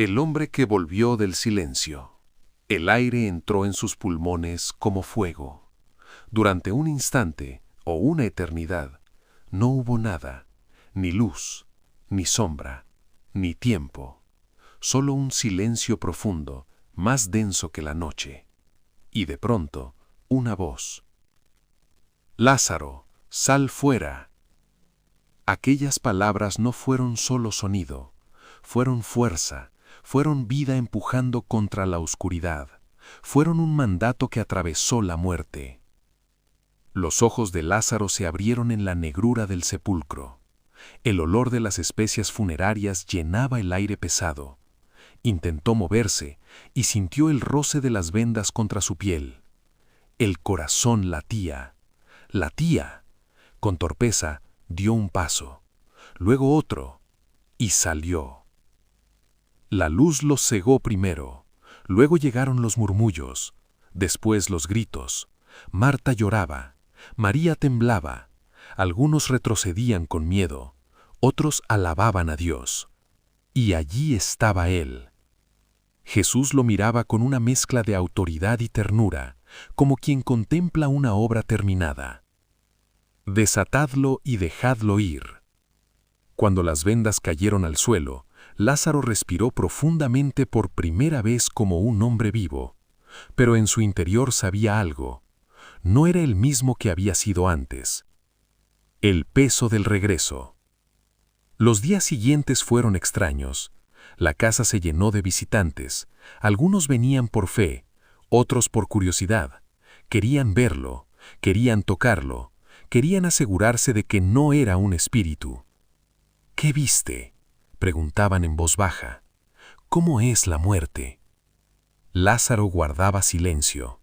El hombre que volvió del silencio. El aire entró en sus pulmones como fuego. Durante un instante, o una eternidad, no hubo nada, ni luz, ni sombra, ni tiempo. Solo un silencio profundo, más denso que la noche. Y de pronto, una voz. «Lázaro, sal fuera». Aquellas palabras no fueron solo sonido, fueron fuerza, fueron vida empujando contra la oscuridad, fueron un mandato que atravesó la muerte. Los ojos de Lázaro se abrieron en la negrura del sepulcro. El olor de las especias funerarias llenaba el aire pesado. Intentó moverse y sintió el roce de las vendas contra su piel. El corazón latía. Latía. Con torpeza dio un paso, luego otro, y salió. La luz los cegó primero, luego llegaron los murmullos, después los gritos. Marta lloraba, María temblaba, algunos retrocedían con miedo, otros alababan a Dios. Y allí estaba Él. Jesús lo miraba con una mezcla de autoridad y ternura, como quien contempla una obra terminada. «Desatadlo y dejadlo ir». Cuando las vendas cayeron al suelo, Lázaro respiró profundamente por primera vez como un hombre vivo, pero en su interior sabía algo. No era el mismo que había sido antes. El peso del regreso. Los días siguientes fueron extraños. La casa se llenó de visitantes. Algunos venían por fe, otros por curiosidad. Querían verlo, querían tocarlo, querían asegurarse de que no era un espíritu. «¿Qué viste?», preguntaban en voz baja. «¿Cómo es la muerte?». Lázaro guardaba silencio.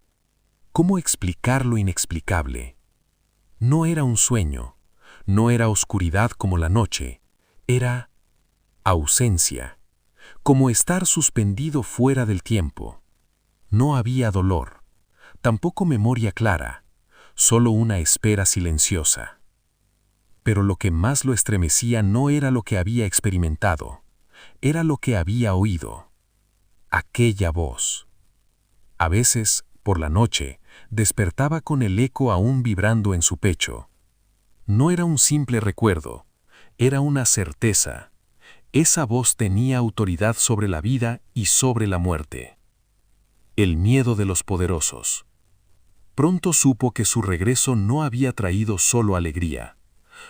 ¿Cómo explicar lo inexplicable? No era un sueño, no era oscuridad como la noche, era ausencia, como estar suspendido fuera del tiempo. No había dolor, tampoco memoria clara, solo una espera silenciosa. Pero lo que más lo estremecía no era lo que había experimentado, era lo que había oído. Aquella voz. A veces, por la noche, despertaba con el eco aún vibrando en su pecho. No era un simple recuerdo, era una certeza. Esa voz tenía autoridad sobre la vida y sobre la muerte. El miedo de los poderosos. Pronto supo que su regreso no había traído solo alegría.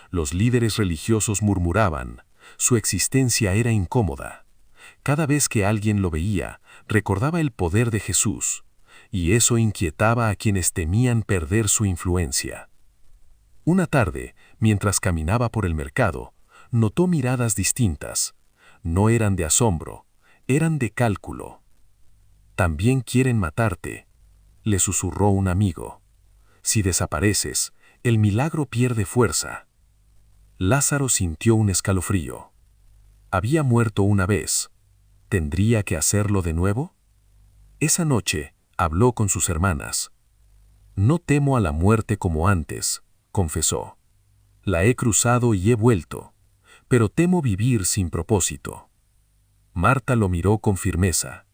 Los líderes religiosos murmuraban, su existencia era incómoda. Cada vez que alguien lo veía, recordaba el poder de Jesús, y eso inquietaba a quienes temían perder su influencia. Una tarde, mientras caminaba por el mercado, notó miradas distintas. No eran de asombro, eran de cálculo. «También quieren matarte», le susurró un amigo. «Si desapareces, el milagro pierde fuerza». Lázaro sintió un escalofrío. Había muerto una vez. ¿Tendría que hacerlo de nuevo? Esa noche habló con sus hermanas. «No temo a la muerte como antes», confesó. «La he cruzado y he vuelto, pero temo vivir sin propósito». Marta lo miró con firmeza.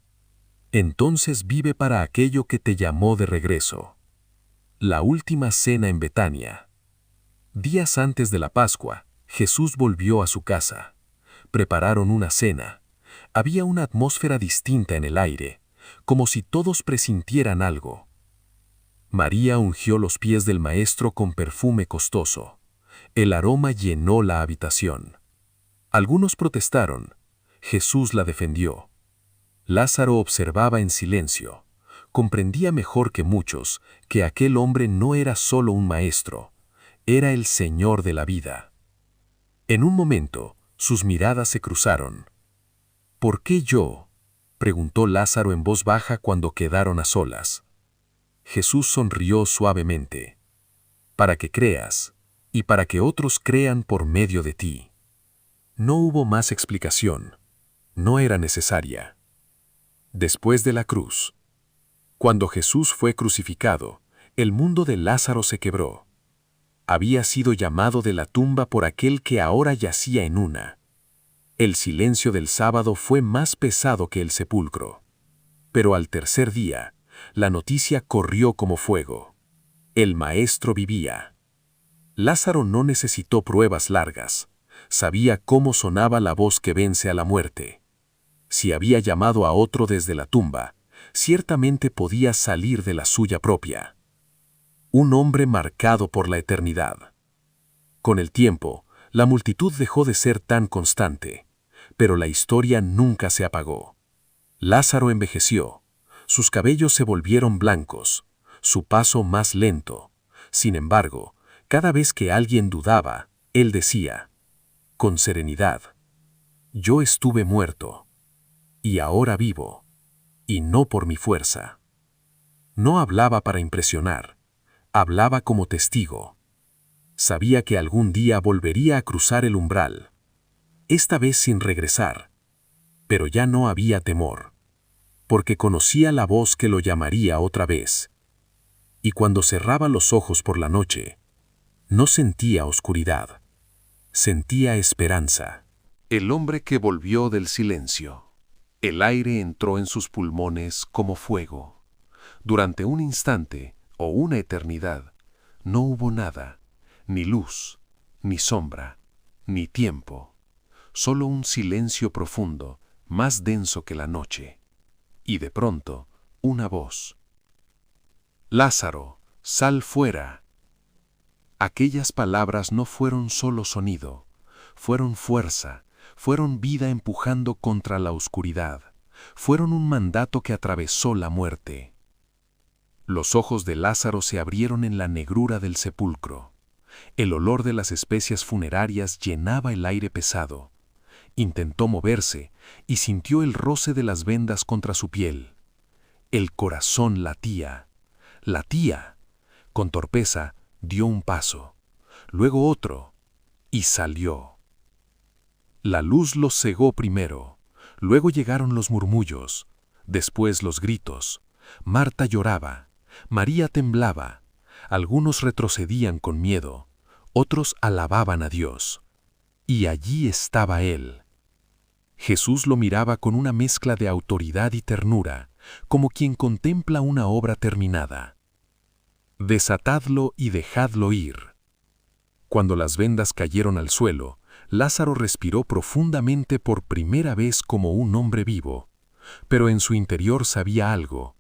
«Entonces vive para aquello que te llamó de regreso». La última cena en Betania. Días antes de la Pascua, Jesús volvió a su casa. Prepararon una cena. Había una atmósfera distinta en el aire, como si todos presintieran algo. María ungió los pies del Maestro con perfume costoso. El aroma llenó la habitación. Algunos protestaron. Jesús la defendió. Lázaro observaba en silencio. Comprendía mejor que muchos que aquel hombre no era solo un maestro, era el Señor de la vida. En un momento, sus miradas se cruzaron. «¿Por qué yo?», preguntó Lázaro en voz baja cuando quedaron a solas. Jesús sonrió suavemente. «Para que creas, y para que otros crean por medio de ti». No hubo más explicación. No era necesaria. Después de la cruz. Cuando Jesús fue crucificado, el mundo de Lázaro se quebró. Había sido llamado de la tumba por aquel que ahora yacía en una. El silencio del sábado fue más pesado que el sepulcro. Pero al tercer día, la noticia corrió como fuego. El Maestro vivía. Lázaro no necesitó pruebas largas. Sabía cómo sonaba la voz que vence a la muerte. Si había llamado a otro desde la tumba, ciertamente podía salir de la suya propia. Un hombre marcado por la eternidad. Con el tiempo, la multitud dejó de ser tan constante, pero la historia nunca se apagó. Lázaro envejeció, sus cabellos se volvieron blancos, su paso más lento. Sin embargo, cada vez que alguien dudaba, él decía, con serenidad, yo estuve muerto, y ahora vivo, y no por mi fuerza. No hablaba para impresionar, hablaba como testigo. Sabía que algún día volvería a cruzar el umbral, esta vez sin regresar, pero ya no había temor, porque conocía la voz que lo llamaría otra vez. Y cuando cerraba los ojos por la noche, no sentía oscuridad, sentía esperanza. El hombre que volvió del silencio. El aire entró en sus pulmones como fuego. Durante un instante o una eternidad, no hubo nada, ni luz, ni sombra, ni tiempo, solo un silencio profundo, más denso que la noche. Y de pronto, una voz. Lázaro, sal fuera. Aquellas palabras no fueron solo sonido, fueron fuerza, fueron vida empujando contra la oscuridad, fueron un mandato que atravesó la muerte. Los ojos de Lázaro se abrieron en la negrura del sepulcro. El olor de las especias funerarias llenaba el aire pesado. Intentó moverse y sintió el roce de las vendas contra su piel. El corazón latía, latía. Con torpeza dio un paso, luego otro, y salió. La luz los cegó primero, luego llegaron los murmullos, después los gritos. Marta lloraba, María temblaba, algunos retrocedían con miedo, otros alababan a Dios. Y allí estaba Él. Jesús lo miraba con una mezcla de autoridad y ternura, como quien contempla una obra terminada. Desatadlo y dejadlo ir. Cuando las vendas cayeron al suelo, Lázaro respiró profundamente por primera vez como un hombre vivo, pero en su interior sabía algo.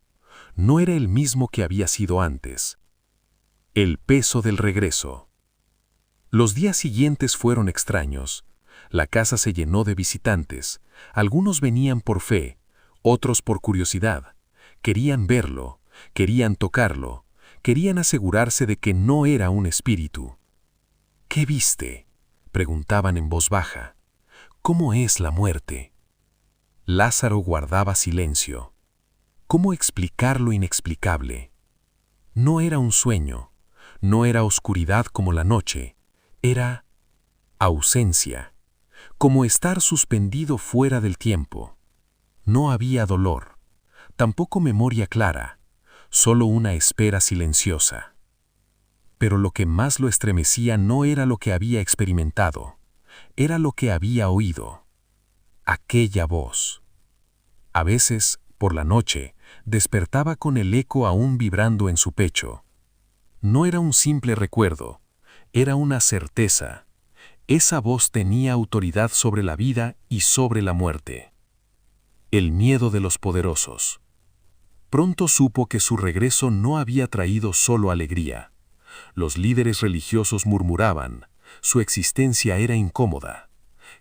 No era el mismo que había sido antes. El peso del regreso. Los días siguientes fueron extraños. La casa se llenó de visitantes. Algunos venían por fe, otros por curiosidad. Querían verlo, querían tocarlo, querían asegurarse de que no era un espíritu. ¿Qué viste?, preguntaban en voz baja. ¿Cómo es la muerte? Lázaro guardaba silencio. ¿Cómo explicar lo inexplicable? No era un sueño, no era oscuridad como la noche, era ausencia, como estar suspendido fuera del tiempo. No había dolor, tampoco memoria clara, solo una espera silenciosa. Pero lo que más lo estremecía no era lo que había experimentado, era lo que había oído. Aquella voz. A veces, por la noche, despertaba con el eco aún vibrando en su pecho. No era un simple recuerdo, era una certeza. Esa voz tenía autoridad sobre la vida y sobre la muerte. El miedo de los poderosos. Pronto supo que su regreso no había traído solo alegría. Los líderes religiosos murmuraban, su existencia era incómoda.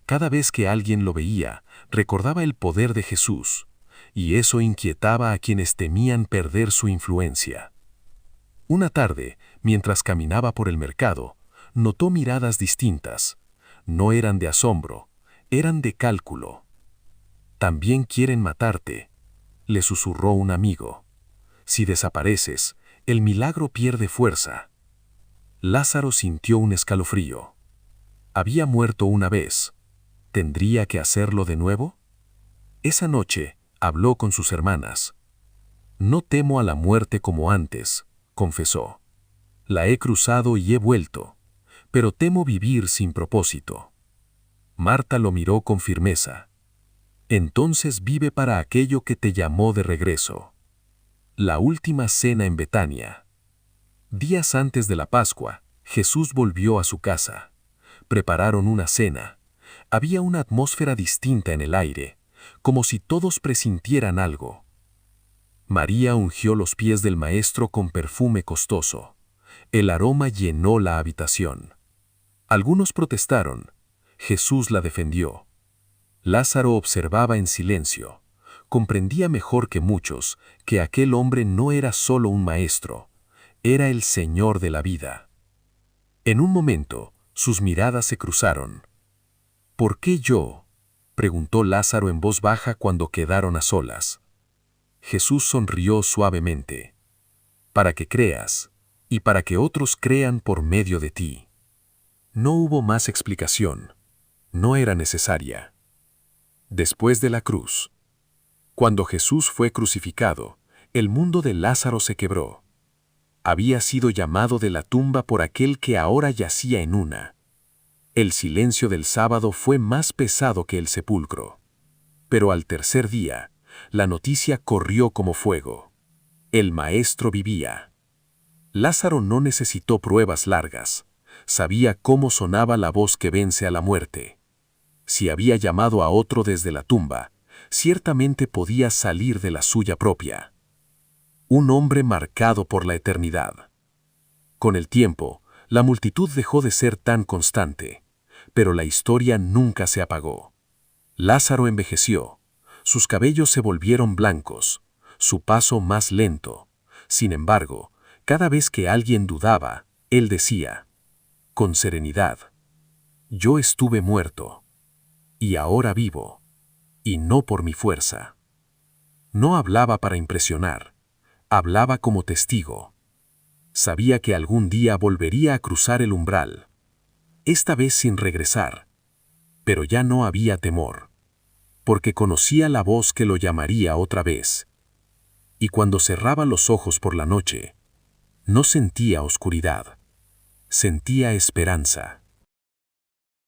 Cada vez que alguien lo veía, recordaba el poder de Jesús, y eso inquietaba a quienes temían perder su influencia. Una tarde, mientras caminaba por el mercado, notó miradas distintas. No eran de asombro, eran de cálculo. «También quieren matarte», le susurró un amigo. «Si desapareces, el milagro pierde fuerza». Lázaro sintió un escalofrío. Había muerto una vez. ¿Tendría que hacerlo de nuevo? Esa noche habló con sus hermanas. «No temo a la muerte como antes», confesó. «La he cruzado y he vuelto, pero temo vivir sin propósito». Marta lo miró con firmeza. Entonces vive para aquello que te llamó de regreso. La última cena en Betania. Días antes de la Pascua, Jesús volvió a su casa. Prepararon una cena. Había una atmósfera distinta en el aire, como si todos presintieran algo. María ungió los pies del Maestro con perfume costoso. El aroma llenó la habitación. Algunos protestaron. Jesús la defendió. Lázaro observaba en silencio. Comprendía mejor que muchos que aquel hombre no era solo un maestro, era el Señor de la vida. En un momento, sus miradas se cruzaron. ¿Por qué yo?, preguntó Lázaro en voz baja cuando quedaron a solas. Jesús sonrió suavemente. Para que creas, y para que otros crean por medio de ti. No hubo más explicación. No era necesaria. Después de la cruz. Cuando Jesús fue crucificado, el mundo de Lázaro se quebró. Había sido llamado de la tumba por aquel que ahora yacía en una. El silencio del sábado fue más pesado que el sepulcro. Pero al tercer día, la noticia corrió como fuego. El Maestro vivía. Lázaro no necesitó pruebas largas. Sabía cómo sonaba la voz que vence a la muerte. Si había llamado a otro desde la tumba, ciertamente podía salir de la suya propia. Un hombre marcado por la eternidad. Con el tiempo, la multitud dejó de ser tan constante, pero la historia nunca se apagó. Lázaro envejeció, sus cabellos se volvieron blancos, su paso más lento. Sin embargo, cada vez que alguien dudaba, él decía, con serenidad, yo estuve muerto, y ahora vivo, y no por mi fuerza. No hablaba para impresionar, hablaba como testigo. Sabía que algún día volvería a cruzar el umbral, esta vez sin regresar, pero ya no había temor, porque conocía la voz que lo llamaría otra vez. Y cuando cerraba los ojos por la noche, no sentía oscuridad, sentía esperanza.